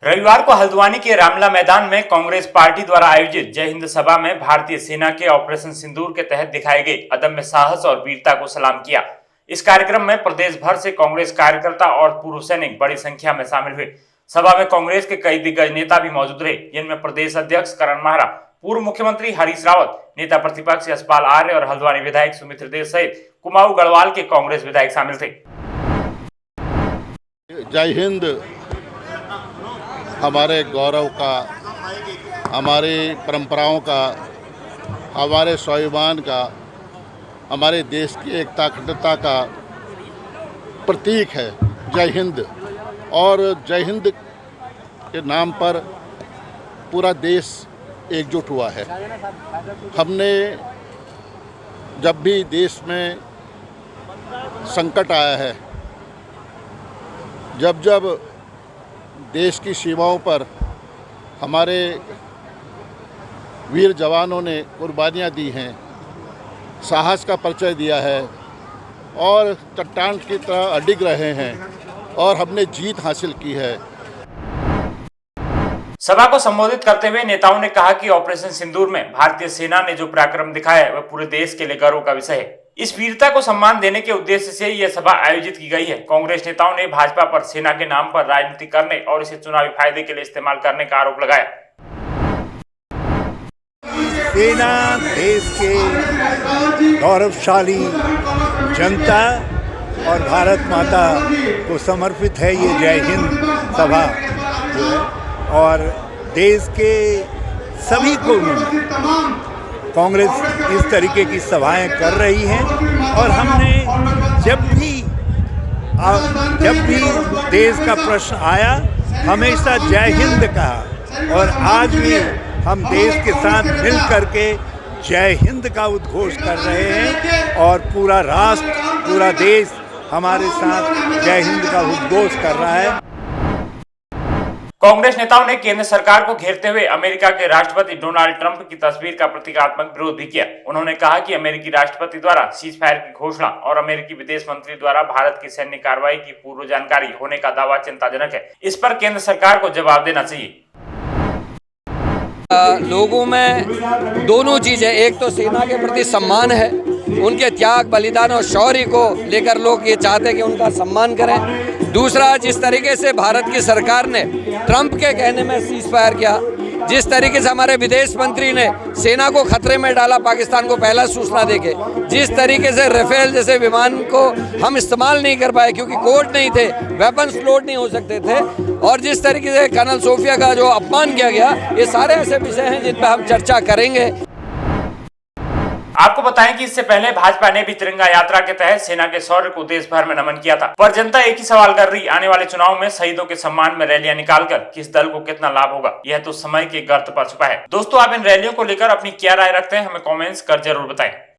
रविवार को हल्द्वानी के रामला मैदान में कांग्रेस पार्टी द्वारा आयोजित जय हिंद सभा में भारतीय सेना के ऑपरेशन सिंदूर के तहत दिखाए गए अदम्य साहस और वीरता को सलाम किया। इस कार्यक्रम में प्रदेश भर से कांग्रेस कार्यकर्ता और पूर्व सैनिक बड़ी संख्या में शामिल हुए। सभा में कांग्रेस के कई दिग्गज नेता भी मौजूद रहे, जिनमें प्रदेश अध्यक्ष करण माहरा, पूर्व मुख्यमंत्री हरीश रावत, नेता प्रतिपक्ष यशपाल आर्य और हल्द्वानी विधायक सुमित्र देव सहित कुमाऊं गढ़वाल के कांग्रेस विधायक शामिल थे। जय हिंद हमारे गौरव का, हमारी परंपराओं का, हमारे स्वाभिमान का, हमारे देश की एकता अखंडता का प्रतीक है जय हिंद। और जय हिंद के नाम पर पूरा देश एकजुट हुआ है। हमने जब भी देश में संकट आया है, जब देश की सीमाओं पर हमारे वीर जवानों ने कुर्बानियाँ दी हैं, साहस का परिचय दिया है और चट्टान की तरह अडिग रहे हैं और हमने जीत हासिल की है। सभा को संबोधित करते हुए नेताओं ने कहा कि ऑपरेशन सिंदूर में भारतीय सेना ने जो पराक्रम दिखाया है वह पूरे देश के लिए गर्व का विषय है। इस वीरता को सम्मान देने के उद्देश्य से यह सभा आयोजित की गई है। कांग्रेस नेताओं ने भाजपा पर सेना के नाम पर राजनीति करने और इसे चुनावी फायदे के लिए इस्तेमाल करने का आरोप लगाया। सेना देश के गौरवशाली जनता और भारत माता को समर्पित है ये जय हिंद सभा जो है, और देश के सभी कोनों में कांग्रेस इस तरीके की सभाएं कर रही हैं। और हमने जब भी देश का प्रश्न आया हमेशा जय हिंद कहा, और आज भी हम देश के साथ मिल करके जय हिंद का उद्घोष कर रहे हैं और पूरा राष्ट्र, पूरा देश हमारे साथ जय हिंद का उद्घोष कर रहा है। कांग्रेस नेताओं ने केंद्र सरकार को घेरते हुए अमेरिका के राष्ट्रपति डोनाल्ड ट्रंप की तस्वीर का प्रतीकात्मक विरोध भी किया। उन्होंने कहा कि अमेरिकी राष्ट्रपति द्वारा सीज फायर की घोषणा और अमेरिकी विदेश मंत्री द्वारा भारत की सैन्य कार्रवाई की पूर्व जानकारी होने का दावा चिंताजनक है। इस पर केंद्र सरकार को जवाब देना चाहिए। लोगों में दोनों चीज़ है, एक तो सेना के प्रति सम्मान है, उनके त्याग, बलिदान और शौर्य को लेकर लोग ये चाहते हैं कि उनका सम्मान करें। दूसरा, जिस तरीके से भारत की सरकार ने ट्रंप के कहने में सीज फायर किया, जिस तरीके से हमारे विदेश मंत्री ने सेना को खतरे में डाला पाकिस्तान को पहला सूचना देके, जिस तरीके से राफेल जैसे विमान को हम इस्तेमाल नहीं कर पाए क्योंकि कोड नहीं थे, वेपन्स लोड नहीं हो सकते थे, और जिस तरीके से कर्नल सोफिया का जो अपमान किया गया, ये सारे ऐसे विषय हैं जिन पर हम चर्चा करेंगे। आपको बताएं कि इससे पहले भाजपा ने भी तिरंगा यात्रा के तहत सेना के शौर्य को देश भर में नमन किया था। पर जनता एक ही सवाल कर रही, आने वाले चुनाव में शहीदों के सम्मान में रैलियां निकालकर किस दल को कितना लाभ होगा, यह तो समय के गर्त पर छुपा है। दोस्तों, आप इन रैलियों को लेकर अपनी क्या राय रखते हैं, हमें कमेंट्स कर जरूर बताएं।